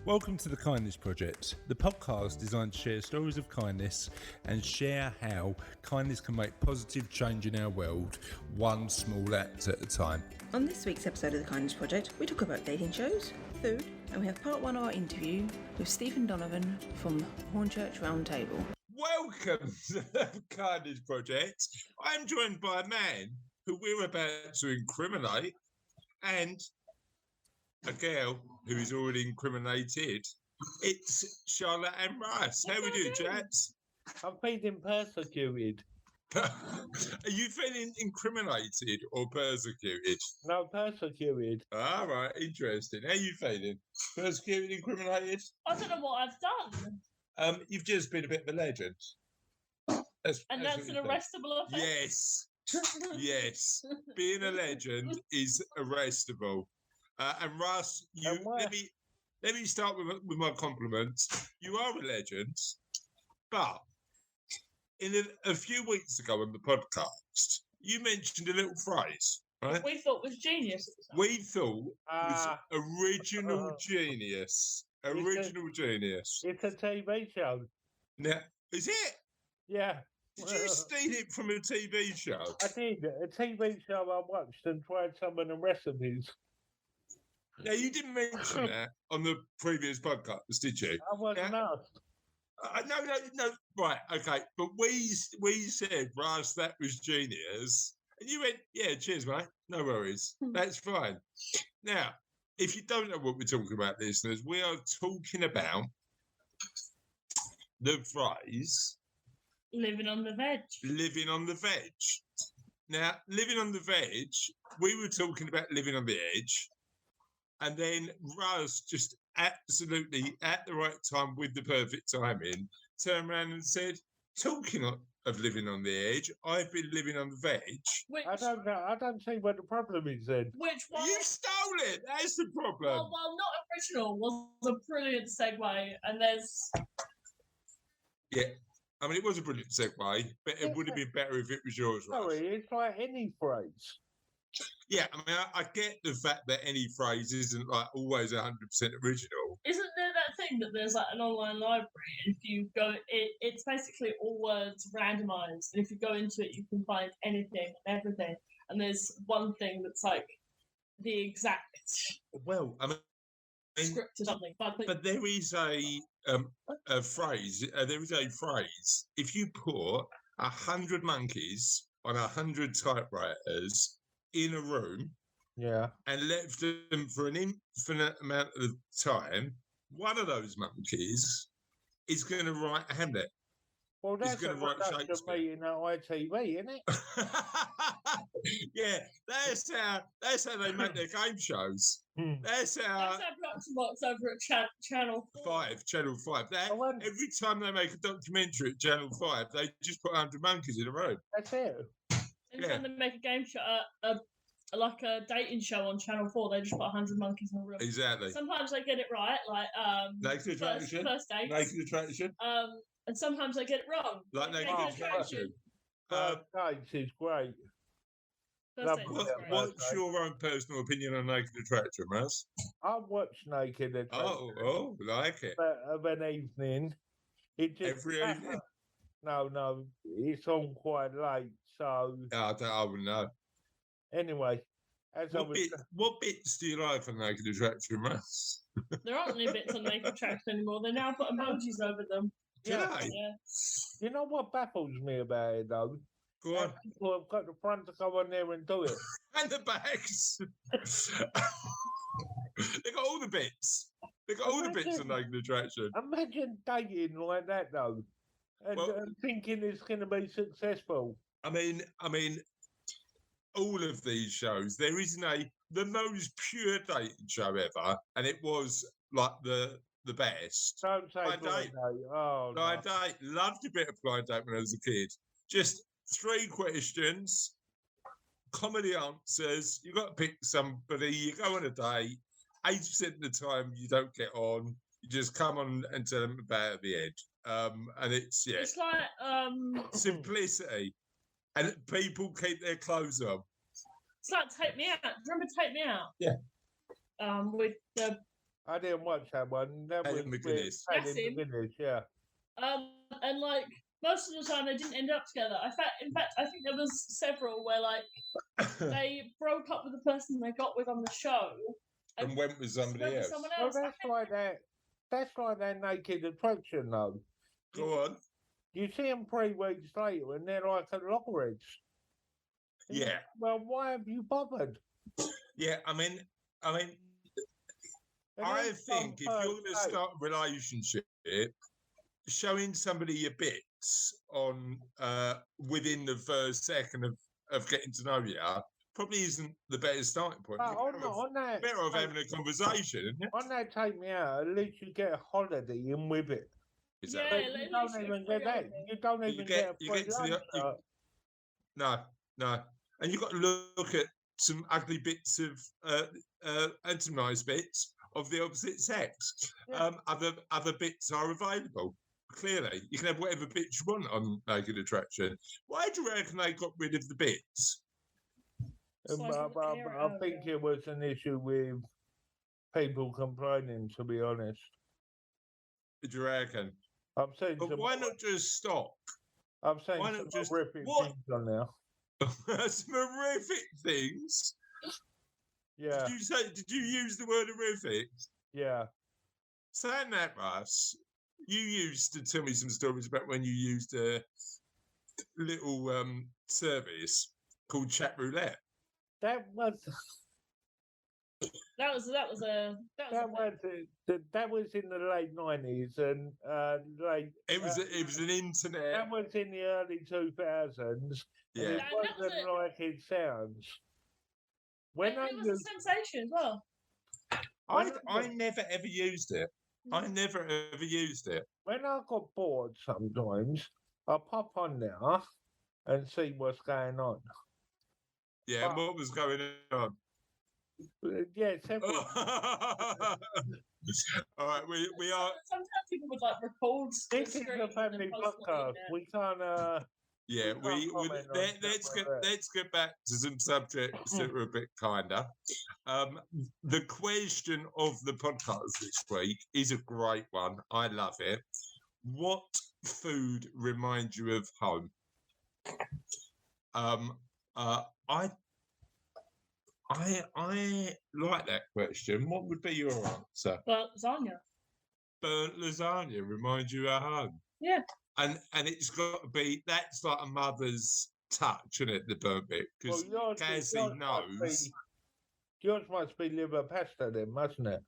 Welcome to the Kindness Project, the podcast designed to share stories of kindness and share how kindness can make positive change in our world, one small act at a time. On this week's episode of the Kindness Project, we talk about dating shows, food, and we have part one of our interview with Stephen Donavan from Hornchurch Round Table. Welcome to the Kindness Project. I'm joined by a man who we're about to incriminate and a girl who is already incriminated. It's Charlotte and Russ. How we do, chaps? I'm feeling persecuted. Are you feeling incriminated or persecuted? No, persecuted. All right, interesting. How are you feeling? Persecuted, incriminated? I don't know what I've done. You've just been a bit of a legend. That's an what you've done. arrestable offence? Yes. Yes. Being a legend is arrestable. And Russ, let me start with my compliments. You are a legend, but in a few weeks ago on the podcast, you mentioned a little phrase, right? We thought was genius. We thought was original genius. Original genius. It's a TV show. Now, is it? Yeah. Did you steal it from a TV show? I did. A TV show I watched and tried some of the recipes. Now, you didn't mention that on the previous podcast, did you? I wasn't asked. No. Right, okay. But we said, Russ, that was genius. And you went, yeah, cheers, mate. No worries. That's fine. Now, if you don't know what we're talking about, listeners, we are talking about the phrase... Living on the veg. Living on the veg. Now, living on the veg, we were talking about living on the edge. And then Russ just absolutely at the right time with the perfect timing turned around and said, talking of living on the edge, I've been living on the veg. I don't know. I don't see what the problem is then. Which one? You stole it. That's the problem. Well, Not Original was a brilliant segue. And there's... Yeah. I mean, it was a brilliant segue, but it would have been better if it was yours, Russ. Sorry, it's like any phrase. Yeah, I mean, I get the fact that any phrase isn't like always 100% original. Isn't there that thing that there's like an online library? And if you go, it's basically all words randomized. And if you go into it, you can find anything and everything. And there's one thing that's like the exact Well, I mean, script or something. But there is a phrase. There is a phrase. If you put 100 monkeys on 100 typewriters in a room, and left them for an infinite amount of time, one of those monkeys is going to write Hamlet. Well, that's a production meeting at ITV, isn't it? Yeah, that's how they make their game shows. That's how production works over at Channel 5. Channel 5. Every time they make a documentary at Channel 5, they just put 100 monkeys in a room. That's it. Every time they make a game show, like a dating show on Channel 4, they just put 100 monkeys in a room. Exactly. Sometimes they get it right, like Naked Attraction. First dates. Naked Attraction. And sometimes they get it wrong. Like Naked Attraction. First dates is great. What's your own personal opinion on Naked Attraction, Russ? I watch Naked Attraction. Oh, like it. Of an evening. It just every evening? No, it's on quite late, so... I wouldn't know. Anyway, what bits do you like on Naked Attraction, Russ? There aren't any bits on Naked Attraction anymore. They now put emojis over them. Do they? Yeah. You know what baffles me about it, though? Go on. People have got the front to go on there and do it. And the backs. They got all the bits. They got all the bits on Naked Attraction. Imagine dating like that, though. And thinking it's going to be successful. I mean, all of these shows, there isn't the most pure dating show ever, and it was like the best. Don't say Blind Date. Oh, Blind Date. Loved a bit of Blind Date when I was a kid. Just 3 questions, comedy answers. You got to pick somebody. You go on a date. 80% of the time, you don't get on. You just come on and tell them about it at the end. And it's It's like simplicity. And people keep their clothes on. It's like Take Me Out. Remember Take Me Out? Yeah. With the I didn't watch that one. That was Helen McGuinness. That's him. McGuinness, yeah. And like most of the time they didn't end up together. In fact, I think there was several where like they broke up with the person they got with on the show And went with somebody else. someone Well, else. that's like that. That's like that Naked Attraction, though. Go on. You see them 3 weeks later, and they're like at loggerheads. Yeah. Well, why have you bothered? Yeah, I mean, And I then think if you're going to start a relationship, showing somebody your bits on within the first second of getting to know you probably isn't the better starting point. But on that, Better off having a conversation, isn't it? on that Take Me Out, at least you get a holiday in with it. Exactly. Yeah, But you at don't least you even get get that. holiday. You don't even get a free lunch. No. And you've got to look at some ugly bits of and some nice bits of the opposite sex. Yeah. Other bits are available. Clearly, you can have whatever bits you want on Naked Attraction. Why do you reckon they got rid of the bits? I think it was an issue with people complaining, to be honest. Do you reckon? I've seen But why not just stop? I've seen why some not just- horrific what? things on there. Some horrific things. Yeah, Did you use the word horrific? yeah. Saying that, Russ, you used to tell me some stories about when you used a little service called Chat Roulette. That was That was in the late 90s and late. It was an internet. That was in the early 2000s. Yeah. And it And that was wasn't it. like it sounds. When I it was a sensation as well. I never ever used it. I never ever used it. when I got bored sometimes, I pop on there and see what's going on. Yeah, and what was going on? Yeah, several. All right, we are. Sometimes people would like record. This is a family podcast. We can't. Yeah, we can't comment on stuff like that. let's get back to some subjects that are a bit kinder. The question of the podcast this week is a great one. I love it. What food reminds you of home? I like that question. What would be your answer? But lasagna. Burnt lasagna reminds you of home. Yeah. And it's got to be, that's like a mother's touch, isn't it, the burnt bit? Because Cassie knows. Yours must be liver pasta then, mustn't it?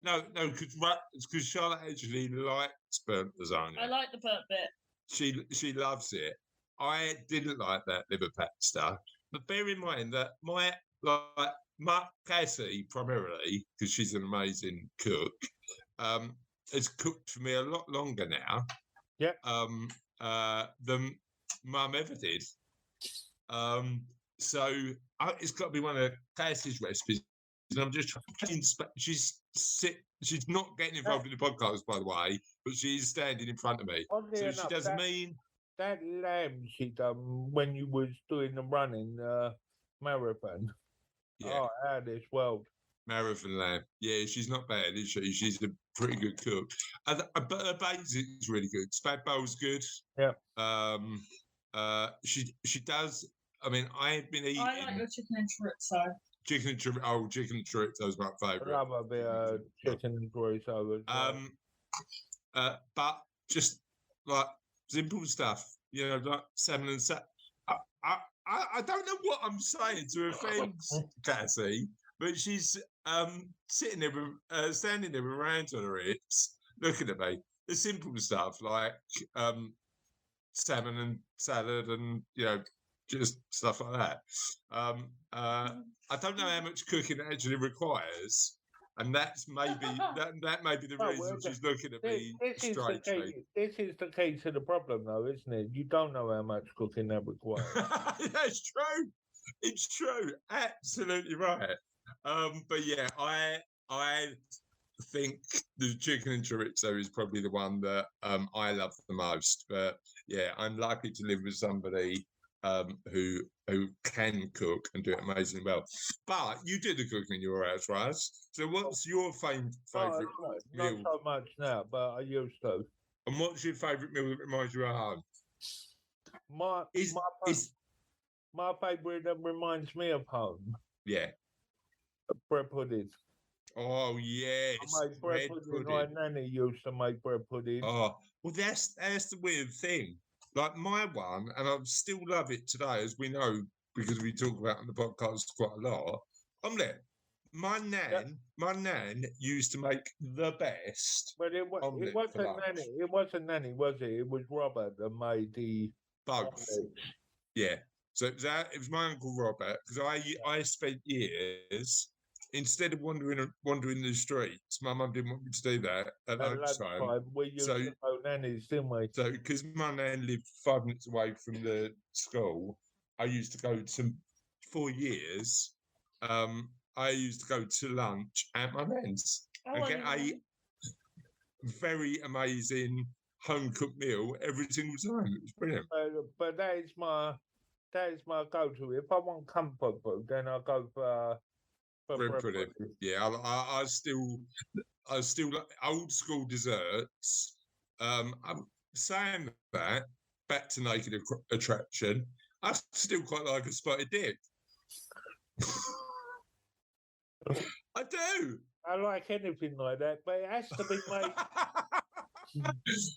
No, because Charlotte actually likes burnt lasagna. I like the burnt bit. She loves it. I didn't like that liver pasta. But bear in mind that my Cassie, primarily, because she's an amazing cook, has cooked for me a lot longer now. Yeah. Than Mum ever did. So it's got to be one of Cassie's recipes. And I'm just trying to she's not getting involved in the podcast, by the way, but she's standing in front of me. Oddly So enough, she doesn't mean that lamb she done when you was doing the running marathon. yeah. Oh, out of this world. Marathon lamb. Yeah, she's not bad, is she? She's a pretty good cook. But her basic's really good. Spag bowl's good. Yeah. She does. I mean, I have been eating. I like your chicken and chorizo. Chicken and chorizo is my I favourite. love a bit of chicken and chorizo as well. But just like simple stuff, you know, like salmon and I don't know what I'm saying to offend Cassie, but she's sitting there, standing there with her hands on her hips, looking at me. The simple stuff like salmon and salad, and you know, just stuff like that. I don't know how much cooking it actually requires, and that's maybe that may be the reason she's looking at me strangely. This is the key to the problem, though, isn't it? You don't know how much cooking that requires. That's true. It's true. Absolutely right. But yeah, I think the chicken and chorizo is probably the one that I love the most. But yeah, I'm lucky to live with somebody who can cook and do it amazingly well. But you do the cooking in your house, right? So what's your favourite Not meal? so much now, but I used to. And what's your favourite meal that reminds you of home? My favourite that reminds me of home. Yeah. Bread pudding. Oh yes, I made bread pudding. My nanny used to make bread pudding. Oh well, that's the weird thing. Like my one, and I still love it today, as we know because we talk about it on the podcast quite a lot. Omelette. My nan used to make the best. But it wasn't nanny. It wasn't nanny, was it? It was Robert that made the both. omelette. Yeah. So it was my uncle Robert, because I spent years, instead of wandering the streets, my mum didn't want me to do that at lunchtime. We used to go nannies, didn't we? So because my nan lived 5 minutes away from the school, I used to go to, for years, I used to go to lunch at my nan's and get a very amazing home cooked meal every single time. It was brilliant. But that is my go-to. If I want comfort food, then I'll go for bread pudding. Yeah, I still like old school desserts. I'm saying that, back to Naked Attraction, I still quite like a spotted dick. I do. I like anything like that, but it has to be made.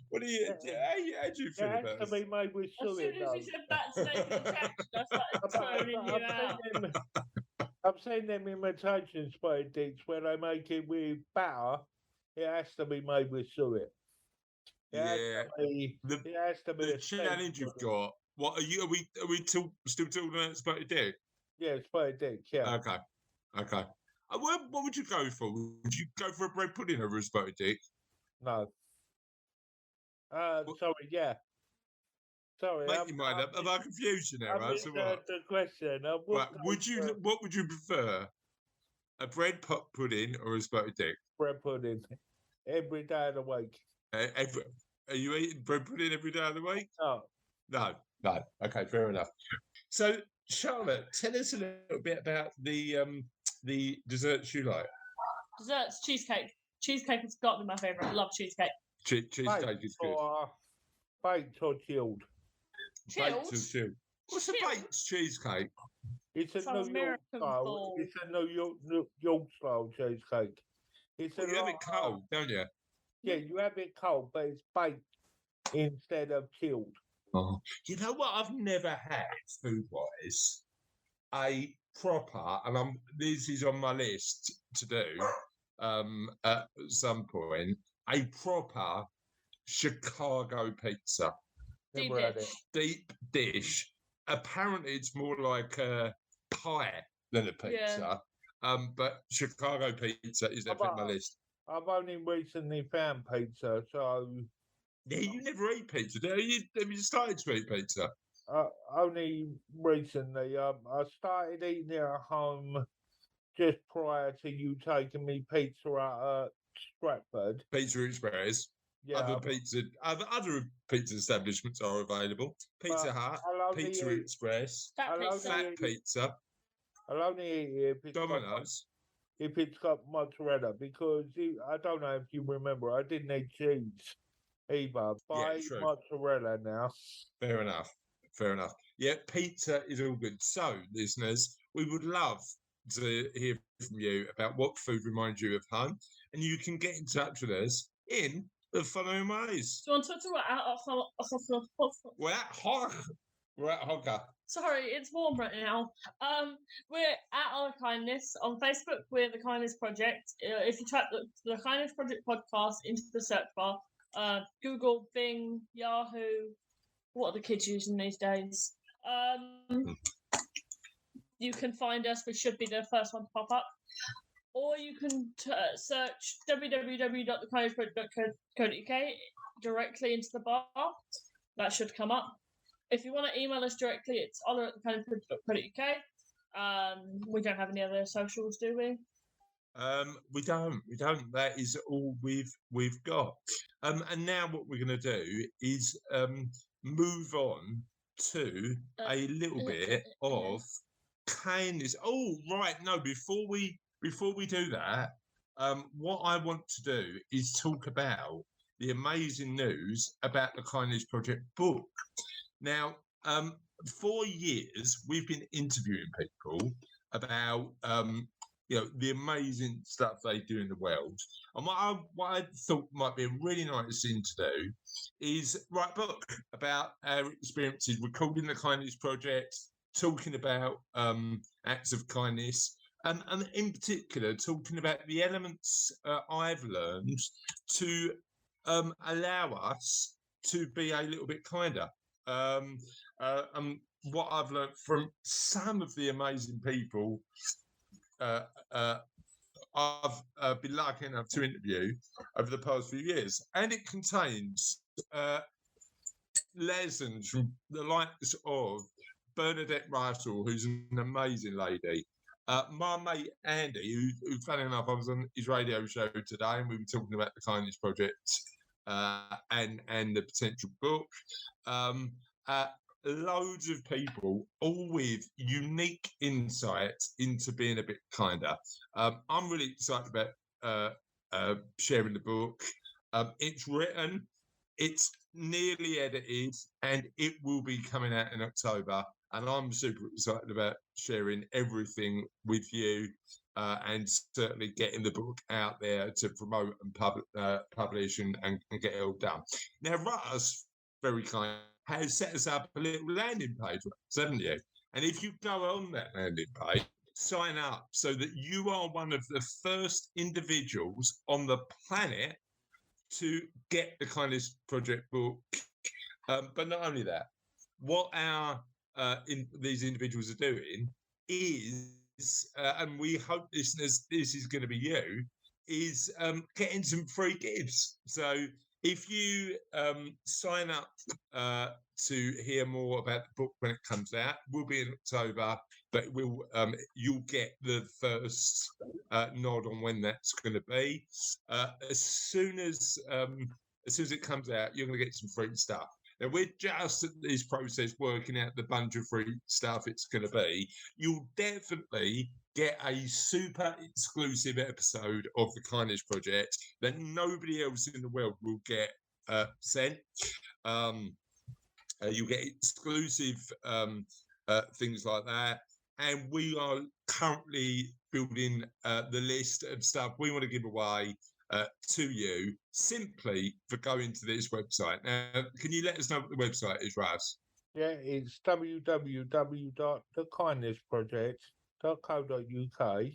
What do you? How do you feel about it? It has to be made with suet. As soon as you said back to Naked Attraction, I started turning you out. I've seen them imitation spotted dicks where they make it with batter. It has to be made with suet. It has to be the challenge you've got. What are you? Are we still talking about spotted dick? Yeah, spotted dick. Yeah. Okay. What would you go for? Would you go for a bread pudding over a spotted dick? No. Sorry. Yeah. Sorry. Make your mind up. Am I confused now? I missed the question. What would you prefer? A bread pudding or a spotted dick? Bread pudding. Every day of the week. Are you eating bread pudding every day of the week? No. No. Okay, fair enough. So, Charlotte, tell us a little bit about the desserts you like. Desserts, cheesecake. Cheesecake has got to be my favourite. I love cheesecake. Cheesecake is good. Baked or chilled? Baked or chilled. What's a baked cheesecake? It's a New York style. It's a New York style cheesecake. You have it cold, don't you? Yeah, you have it cold, but it's baked instead of chilled. Oh. You know what I've never had food-wise? A proper, and this is on my list to do at some point, a proper Chicago pizza. Deep dish. Apparently it's more like a pie than a pizza. But Chicago pizza is definitely on my list. I've only recently found pizza, so... Yeah, you never eat pizza, do you? Have you started to eat pizza? Only recently. I started eating it at home just prior to you taking me pizza at Stratford. Pizza Express. Yeah. Other pizza establishments are available. Pizza Hut, Pizza Express, Fat Pizza. I'll only eat it if it's Domino's. If it's got mozzarella, because I don't know if you remember, I didn't eat cheese either. But I eat mozzarella now. Fair enough. Yeah, pizza is all good. So, listeners, we would love to hear from you about what food reminds you of home, and you can get in touch with us in the following ways. Do you want to talk about We're at Hogger. Sorry, it's warm right now. We're at Our Kindness on Facebook. We're the Kindness Project. If you type the Kindness Project podcast into the search bar, Google, Bing, Yahoo. What are the kids using these days? You can find us. We should be the first one to pop up. Or you can search www.thekindnessproject.co.uk directly into the bar. That should come up. If you want to email us directly, it's honor@thekindnessproject.co.uk. We don't have any other socials, do we? We don't. That is all we've got. And now what we're going to do is move on to a little bit of kindness. Oh, right. No, before we do that, what I want to do is talk about the amazing news about the Kindness Project book. Now, for years, we've been interviewing people about, the amazing stuff they do in the world. And what I thought might be a really nice thing to do is write a book about our experiences recording the Kindness Project, talking about acts of kindness, and in particular, talking about the elements I've learned to allow us to be a little bit kinder. What I've learned from some of the amazing people I've been lucky enough to interview over the past few years, and it contains lessons from the likes of Bernadette Russell, who's an amazing lady. My mate Andy, who funny enough, I was on his radio show today, and we were talking about the Kindness Project and the potential book. Loads of people, all with unique insights into being a bit kinder. I'm really excited about sharing the book. It's written, it's nearly edited, and it will be coming out in October. And I'm super excited about sharing everything with you and certainly getting the book out there to promote and publish and get it all done. Now, Russ, very kind, has set us up a little landing page, haven't you? And if you go on that landing page, sign up so that you are one of the first individuals on the planet to get the Kindness Project book. But not only that, what these individuals are doing is, and we hope listeners, this is going to be you, is getting some free gifts. So if you sign up to hear more about the book when it comes out, we'll be in October, but you'll get the first nod on when that's going to be. As soon as it comes out, you're going to get some free stuff. Now, we're just at this process working out the bunch of free stuff it's going to be. You'll definitely get a super exclusive episode of the Kindness Project that nobody else in the world will get sent. You'll get exclusive things like that. And we are currently building the list of stuff we want to give away to you simply for going to this website. Now, can you let us know what the website is, Russ? Yeah, it's www.thekindnessproject.co.uk.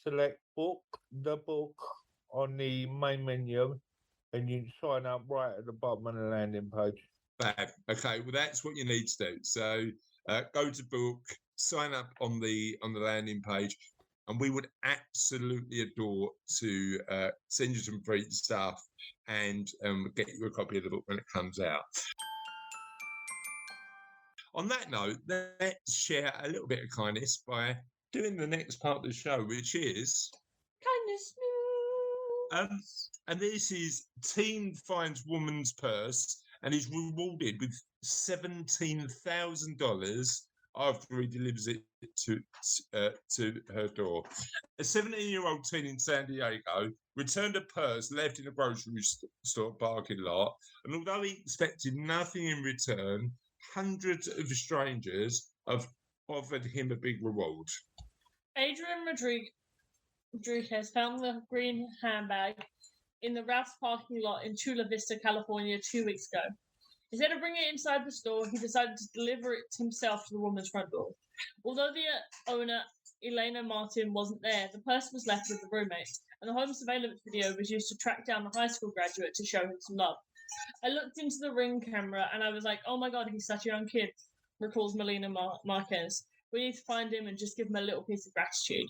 Select the book on the main menu, and you can sign up right at the bottom of the landing page. Fab. Okay, well, that's what you need to do. So go to book, sign up on the landing page, and we would absolutely adore to send you some free stuff and get you a copy of the book when it comes out. On that note, let's share a little bit of kindness by doing the next part of the show, which is Kindness news. And this is teen finds woman's purse and is rewarded with $17,000 after he delivers it to her door. A 17-year-old teen in San Diego returned a purse left in a grocery store parking lot, and although he expected nothing in return, hundreds of strangers have offered him a big reward. Adrian Rodriguez found the green handbag in the Ralph's parking lot in Chula Vista, California 2 weeks ago. Instead of bringing it inside the store, he decided to deliver it himself to the woman's front door. Although the owner, Elena Martin, wasn't there, the purse was left with the roommate, and the home surveillance video was used to track down the high school graduate to show him some love. I looked into the Ring camera and I was like, oh my god, he's such a young kid, recalls Melina Marquez. We need to find him and just give him a little piece of gratitude.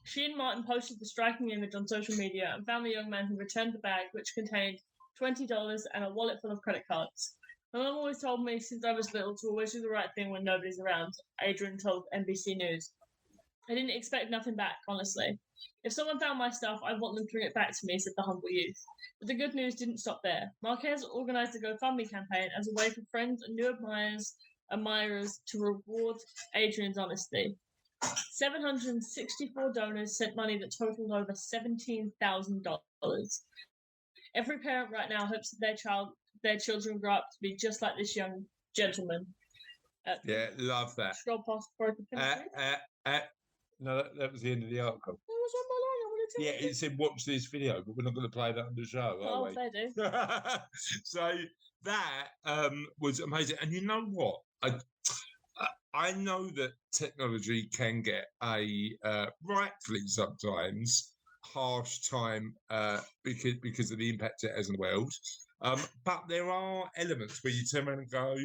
She and Martin posted the striking image on social media and found the young man who returned the bag, which contained $20 and a wallet full of credit cards. My mum always told me since I was little to always do the right thing when nobody's around, Adrian told NBC News. I didn't expect nothing back, honestly. If someone found my stuff, I want them to bring it back to me, said the humble youth. But the good news didn't stop there. Marquez organised a GoFundMe campaign as a way for friends and new admirers to reward Adrian's honesty. 764 donors sent money that totaled over $17,000. Every parent right now hopes that their children grow up to be just like this young gentleman. Yeah, love that. Scroll past before I can No, that was the end of the article. That was on my line. I want to Yeah, tell you. it said watch this video, but we're not going to play that on the show, are we? They do. So that was amazing. And you know what? I know that technology can get a rightfully sometimes harsh time because of the impact it has on the world. But there are elements where you turn around and go,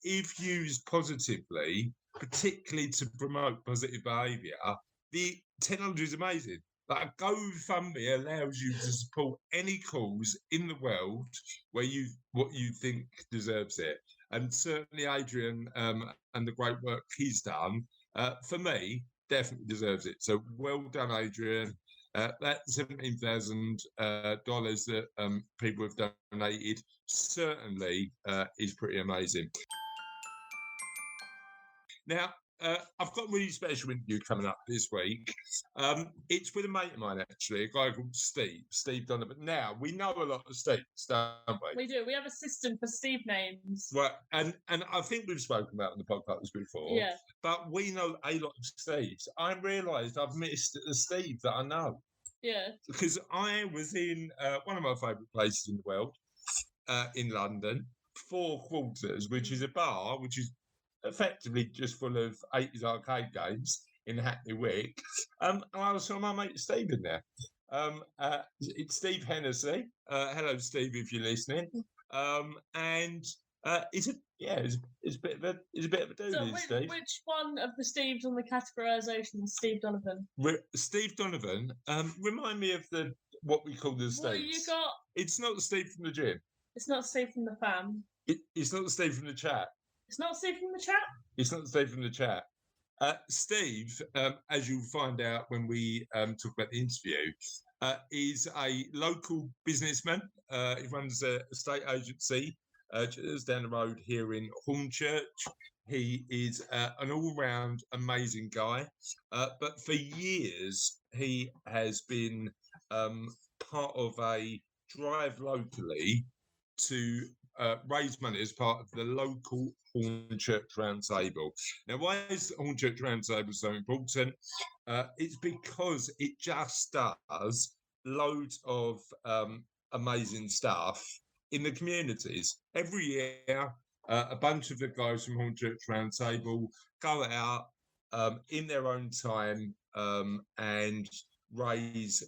if used positively, particularly to promote positive behaviour, the technology is amazing. Like GoFundMe allows you to support any cause in the world where what you think deserves it. And certainly Adrian and the great work he's done, for me, definitely deserves it. So well done, Adrian. That $17,000 that people have donated certainly is pretty amazing. Now, I've got a really special interview coming up this week. It's with a mate of mine, actually, a guy called Steve Donavan. Now, we know a lot of Steves, don't we? We do. We have a system for Steve names. Right, and I think we've spoken about it on the podcast before. Yeah. But we know a lot of Steves. I realised I've missed a Steve that I know. Yeah. Because I was in one of my favourite places in the world, in London, Four Quarters, which is a bar, which is effectively just full of 80s arcade games in Hackney Wick. And I saw my mate Steve in there. It's Steve Hennessy. Hello, Steve, if you're listening. And it's a bit of a dude, So Steve. which one of the Steves on the categorisation is Steve Donavan? Steve Donavan. Remind me of what we call the Steves. Well, you got. It's not the Steve from the gym. It's not Steve from the fam. It's not the Steve from the chat. It's not Steve from the chat. It's not the Steve from the chat. Steve, as you'll find out when we talk about the interview, is a local businessman. He runs a estate agency just down the road here in Hornchurch. He is an all-round amazing guy. But for years, he has been part of a drive locally to raise money as part of the local Hornchurch Round Table. Now, why is Hornchurch Round Table so important? It's because it just does loads of amazing stuff in the communities. Every year, a bunch of the guys from Hornchurch Round Table go out in their own time and raise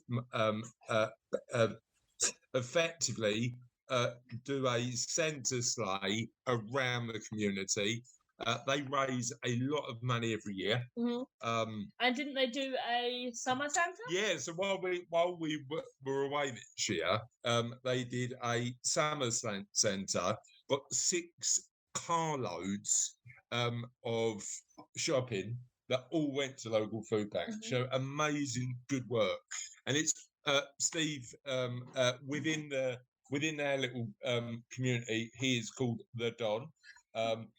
effectively do a centre sleigh around the community. They raise a lot of money every year. Mm-hmm. And didn't they do a summer Santa? Yeah, so while we were away this year, they did a summer Santa, got 6 carloads of shopping that all went to local food banks. Mm-hmm. So amazing good work. And it's Steve within our little community, he is called the Don.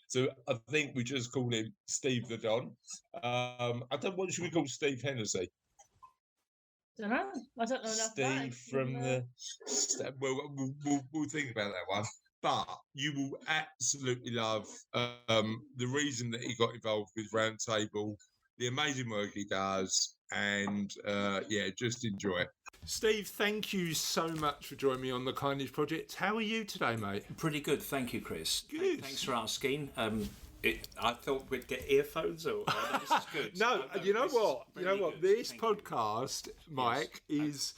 So I think we just call him Steve the Don. I don't know, what should we call Steve Hennessy? I don't know enough Steve from the. We'll think about that one. But you will absolutely love the reason that he got involved with Round Table, the amazing work he does, and just enjoy it. Steve, thank you so much for joining me on the Kindness Project. How are you today, mate? Pretty good, thank you, Chris. Good. Thanks for asking. I thought we'd get earphones, or this is good. No, you know what? This podcast, Mike, is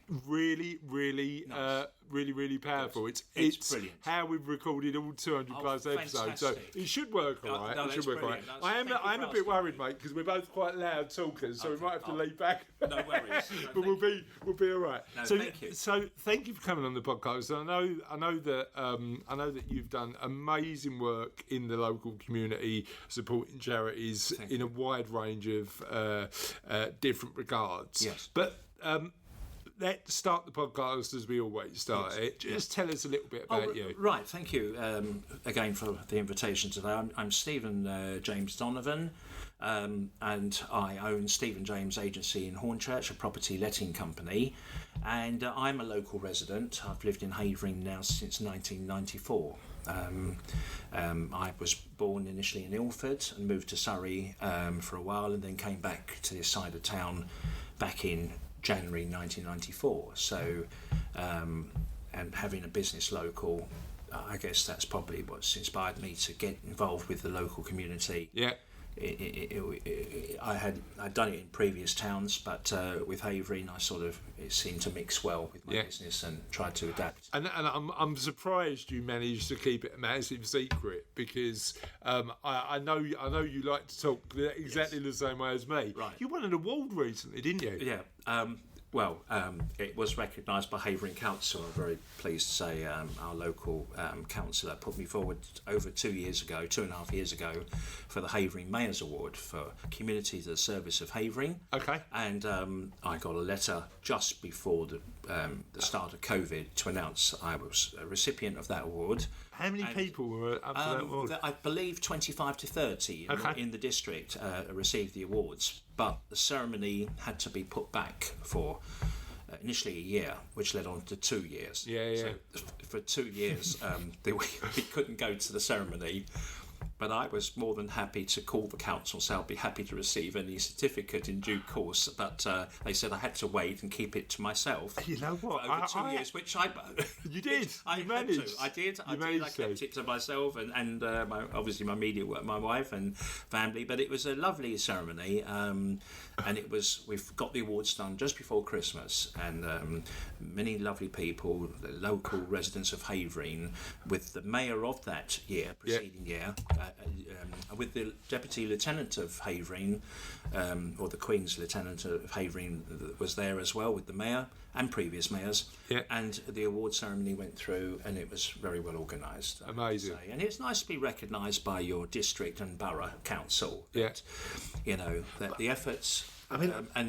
really, really, Nice. really powerful. It's brilliant. how we've recorded all 200 plus episodes, so fantastic. it should work all right. no, it should that's work all right. brilliant. I am Thank you for a bit asking worried, me. mate, because we're both quite loud talkers, so we Okay. might have to lean back. No worries. No, But we'll be all right. No, so, thank you. So thank you for coming on the podcast. I know that you've done amazing work in the local community, supporting charities in a wide range of different regards. Yes. But let's start the podcast as we always start it. Just tell us a little bit about you. Right, thank you again for the invitation today. I'm Stephen James Donavan, and I own Stephen James Agency in Hornchurch, a property letting company, and I'm a local resident. I've lived in Havering now since 1994. I was born initially in Ilford and moved to Surrey for a while, and then came back to this side of town back in January 1994. So, and having a business local, I guess that's probably what's inspired me to get involved with the local community. Yeah. I'd done it in previous towns, but with Havering, it seemed to mix well with my business and tried to adapt. And I'm surprised you managed to keep it a massive secret, because I know you like to talk exactly the same way as me. Right. You won an award recently, didn't you? Yeah. It was recognised by Havering Council. I'm very pleased to say our local councillor put me forward over 2.5 years ago, for the Havering Mayor's Award for Community to the Service of Havering. Okay. And I got a letter just before the start of COVID to announce I was a recipient of that award. How many people were up for that award? I believe 25 to 30 in the district received the awards, but the ceremony had to be put back for initially a year, which led on to 2 years. Yeah. So for 2 years, we couldn't go to the ceremony. But I was more than happy to call the council, so I'll be happy to receive any certificate in due course. But they said I had to wait and keep it to myself. You know what? For over 2 years, which I You did. I You had managed. to. I did. I managed kept it to myself and obviously my media work, my wife and family. But it was a lovely ceremony, and we've got the awards done just before Christmas, and many lovely people, the local residents of Havering, with the mayor of that preceding year. With the Deputy Lieutenant of Havering, or the Queen's Lieutenant of Havering was there as well, with the Mayor and previous mayors. Yeah. And the award ceremony went through, and it was very well organised. Amazing. And it's nice to be recognised by your district and borough council. Yeah. That the efforts. I mean, I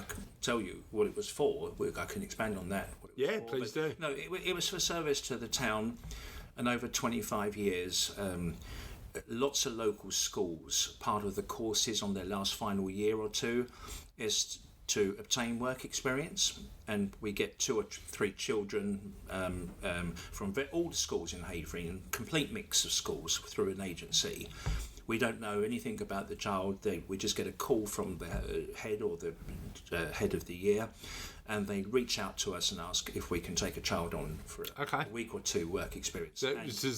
can tell you what it was for. I can expand on that. What it was for, please do. No, it was for service to the town. And over 25 years, lots of local schools, part of the courses on their last final year or two is to obtain work experience. And we get 2 or 3 children from all the schools in Havering, a complete mix of schools through an agency. We don't know anything about the child. We just get a call from the head or the head of the year, and they reach out to us and ask if we can take a child on for a week or 2 work experience. So, to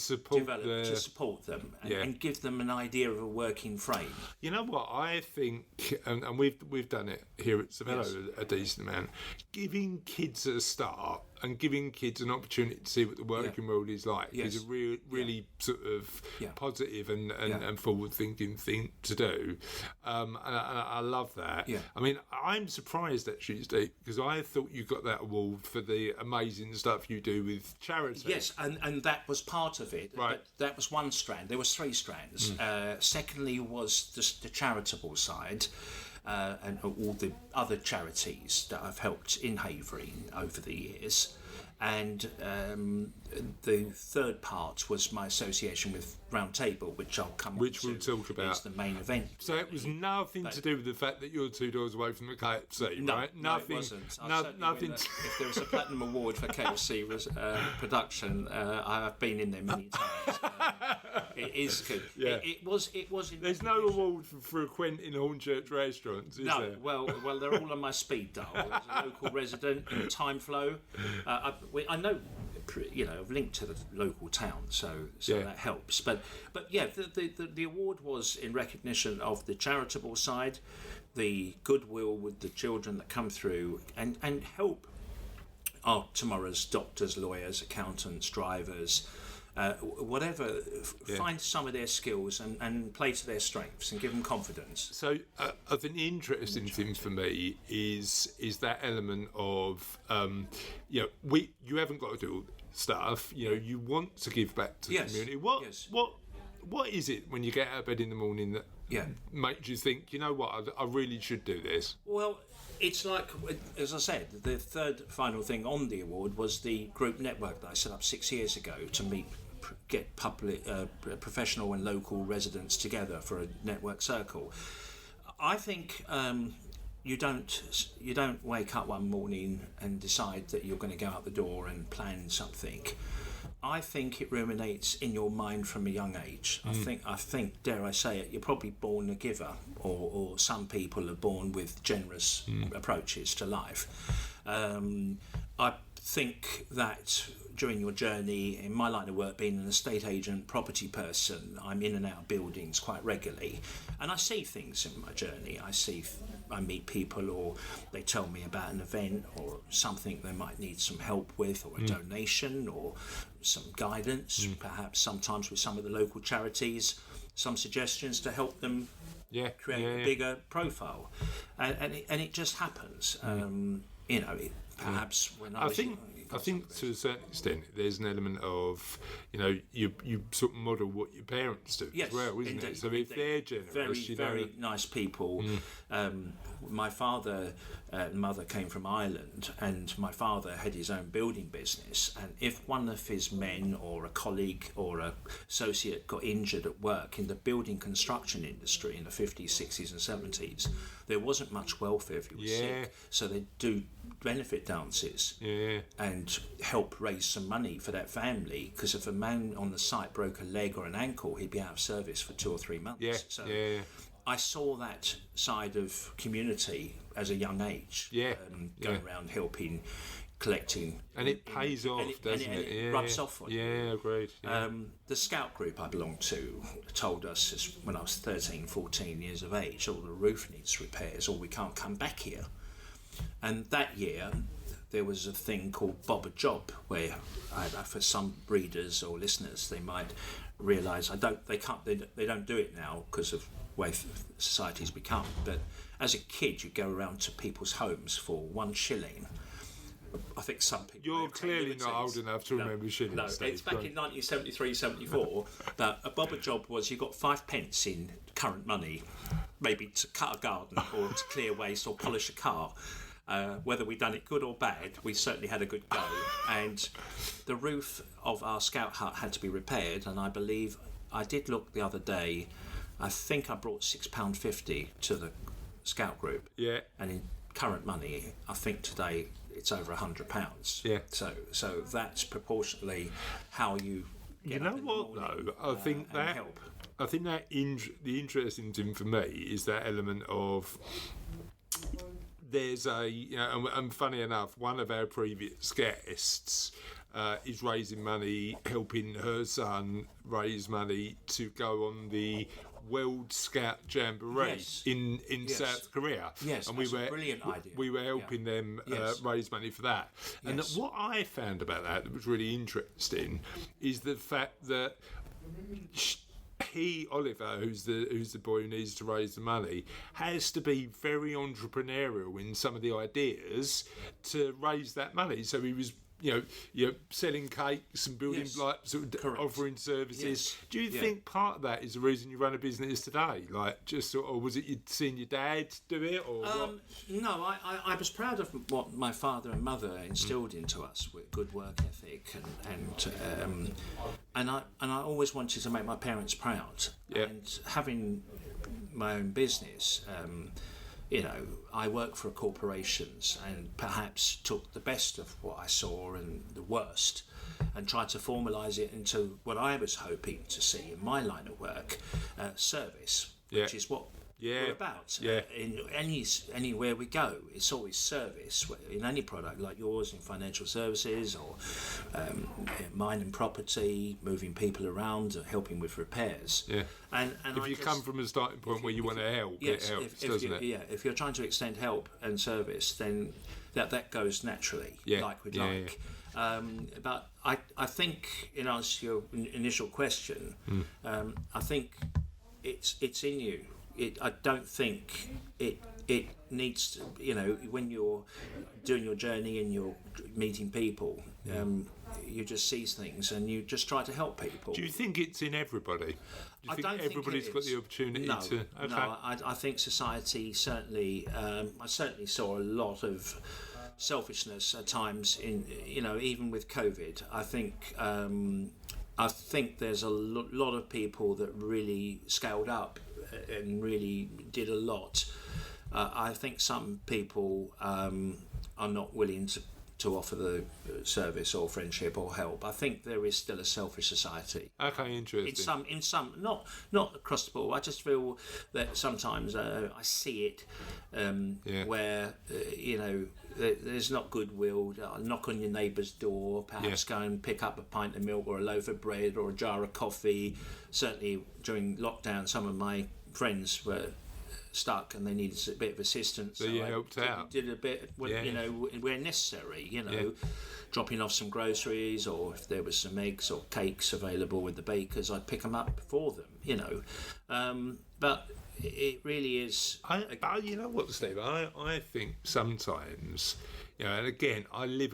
support them and give them an idea of a working frame. You know what I think, and we've done it here at Savello a decent amount, giving kids a start and giving kids an opportunity to see what the working world is like is a really sort of positive and forward-thinking thing to do. And I love that. Yeah. I mean, I'm surprised actually, Steve, because I thought you got that award for the amazing stuff you do with charity. Yes, and that was part of it. Right. But that was one strand. There was 3 strands. Secondly was the charitable side. And all the other charities that I've helped in Havering over the years. And the third part was my association with Round Table, which I'll come which on we'll to. talk about. It's the main event. So it was nothing to do with the fact that you're 2 doors away from the KFC, right? Nothing. No, it wasn't. Nothing. If there was a platinum award for KFC production, I've been in there many times. It is good. Yeah. It was. There's no award for frequenting Hornchurch restaurants, is there? Well, they're all on my speed dial. As a local resident in Time Flow, I know. I've linked to the local town, so that helps. But yeah, the award was in recognition of the charitable side, the goodwill with the children that come through and help our tomorrow's doctors, lawyers, accountants, drivers, whatever, find some of their skills and play to their strengths and give them confidence. So I think the interesting thing for me is that element of you haven't got to do stuff. You want to give back to the community. What is it when you get out of bed in the morning that makes you think, you know what, I really should do this? Well, it's like, as I said, the third final thing on the award was the group network that I set up 6 years ago to get public, professional and local residents together for a network circle. I think you don't wake up one morning and decide that you're going to go out the door and plan something. I think it ruminates in your mind from a young age. I think, dare I say it, you're probably born a giver, or some people are born with generous approaches to life. I think that during your journey, in my line of work, being an estate agent, property person, I'm in and out of buildings quite regularly, and I see things in my journey. I meet people, or they tell me about an event or something they might need some help with, or a donation, or some guidance, perhaps sometimes with some of the local charities, some suggestions to help them create a bigger profile, and it just happens. Perhaps when I think to a certain extent there's an element of you sort of model what your parents do as well, isn't it? So if they're generous, very nice people. My father and mother came from Ireland, and my father had his own building business, and if one of his men or a colleague or an associate got injured at work in the building construction industry in the 50s, 60s and 70s, there wasn't much welfare if he was sick, so they'd do benefit dances and help raise some money for that family, because if a man on the site broke a leg or an ankle, he'd be out of service for 2 or 3 months. I saw that side of community as a young age, going around helping, collecting, and it pays off, doesn't it? It rubs off on you. Agreed. The scout group I belonged to told us when I was 13, 14 years of age, all the roof needs repairs, or we can't come back here. And that year there was a thing called Bob a Job, where for some readers or listeners, they might realise they don't do it now because of the way society's become. But as a kid, you go around to people's homes for 1 shilling. I think some people. You're clearly not old enough to remember shillings. No, it's back in 1973, 74. But a Bob a Job was you got 5 pence in current money, maybe to cut a garden or to clear waste or polish a car. Whether we'd done it good or bad, we certainly had a good go. And the roof of our scout hut had to be repaired, and I believe I did look the other day. I think I brought £6.50 to the scout group. Yeah. And in current money, I think today it's over £100. Yeah. So that's proportionately how you. You know what though? I think that help. I think that the interesting thing for me is that element of. There's and funny enough, one of our previous guests is raising money, helping her son raise money to go on the World Scout Jamboree in South Korea. Yes, and that's a brilliant idea. We were helping them raise money for that. And what I found about that was really interesting is the fact that Oliver, who's the boy who needs to raise the money, has to be very entrepreneurial in some of the ideas to raise that money. So he was, selling cakes and building offering services. Yes. Do you think part of that is the reason you run a business today? Like, just or was it you'd seen your dad do it, or what? No, I was proud of what my father and mother instilled into us with good work ethic, and I always wanted to make my parents proud. Yep. And having my own business. I work for corporations and perhaps took the best of what I saw and the worst and tried to formalise it into what I was hoping to see in my line of work, service, which is what we're about. In anywhere we go, it's always service in any product like yours, in financial services or mine and property, moving people around, helping with repairs. Yeah. And if you come from a starting point where you want to help, it helps, doesn't it? Yeah. If you're trying to extend help and service, then that goes naturally, like we'd like. Yeah. But I think, in answer to your initial question, I think it's in you. I don't think it needs to, when you're doing your journey and you're meeting people, you just see things and you just try to help people. Do you think it's in everybody? Do you think everybody's got the opportunity to? Okay. No, I think society certainly. I certainly saw a lot of selfishness at times in, even with COVID. I think there's a lot of people that really scaled up and really did a lot. I think some people are not willing to offer the service or friendship or help. I think there is still a selfish society. Okay, interesting. In some, not across the board. I just feel that sometimes I see it where there's not goodwill. Knock on your neighbour's door, perhaps go and pick up a pint of milk or a loaf of bread or a jar of coffee. Certainly during lockdown, some of my friends were stuck and they needed a bit of assistance. So you helped out. Did a bit, where necessary. Dropping off some groceries, or if there was some eggs or cakes available with the bakers, I'd pick them up for them. But it really is. You know what, Steve? I think sometimes, and again, I live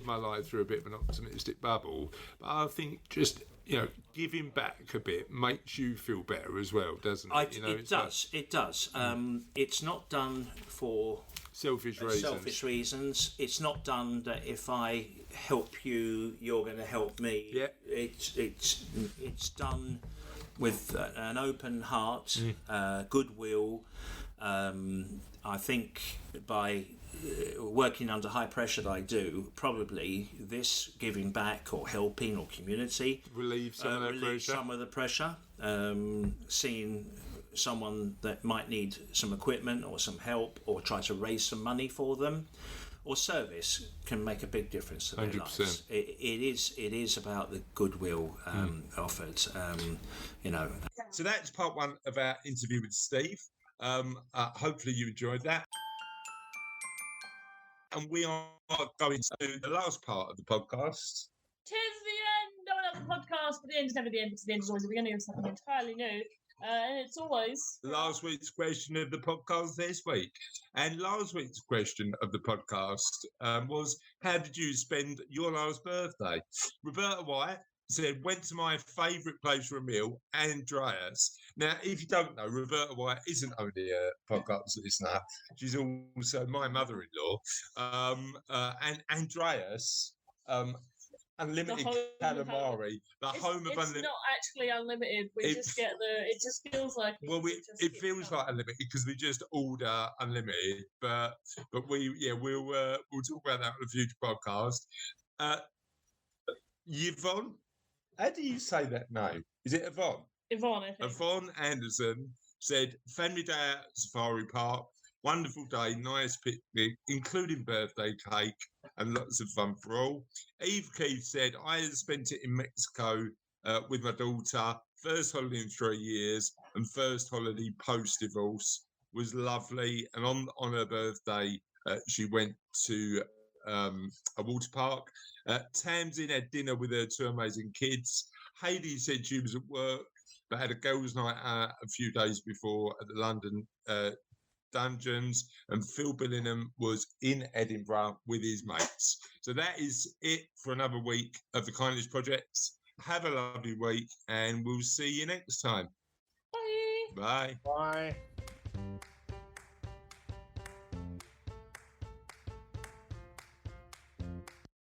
my life through a bit of an optimistic bubble, but I think just giving back a bit makes you feel better as well, doesn't it? It does. It's not done for selfish reasons. It's not done that if I help you, you're going to help me. Yeah. It's done with an open heart, goodwill. I think by working under high pressure that I do, probably this giving back or helping or community relieve some of the pressure. Seeing someone that might need some equipment or some help, or try to raise some money for them, or service, can make a big difference to their 100%. lives. It is about the goodwill offered. So that's part one of our interview with Steve. Hopefully you enjoyed that. And we are going to the last part of the podcast. Tis the end of another podcast, but the end is never the end, because the end is always the beginning of something entirely new. And it's always last week's question of the podcast this week. And last week's question of the podcast was, how did you spend your last birthday? Roberta White said, went to my favourite place for a meal, Andreas. Now, if you don't know, Roberta White isn't only a podcast listener, she's also my mother-in-law. And Andreas, unlimited calamari, home of unlimited. It's not actually unlimited. We just get it just feels like. Well, it feels like unlimited because we just order unlimited, but we'll talk about that on a future podcast. Yvonne, how do you say that name? Is it Yvonne? Yvonne, I think. Yvonne Anderson said, family day at Safari Park, wonderful day, nice picnic, including birthday cake and lots of fun for all. Eve Keith said, I had spent it in Mexico with my daughter, first holiday in 3 years and first holiday post-divorce, was lovely. And on her birthday, she went to a water park. Tamsin had dinner with her two amazing kids. Hayley said she was at work, but had a girls' night out a few days before at the London Dungeons, and Phil Billingham was in Edinburgh with his mates. So that is it for another week of the Kindness Project. Have a lovely week, and we'll see you next time. Bye. Bye. Bye.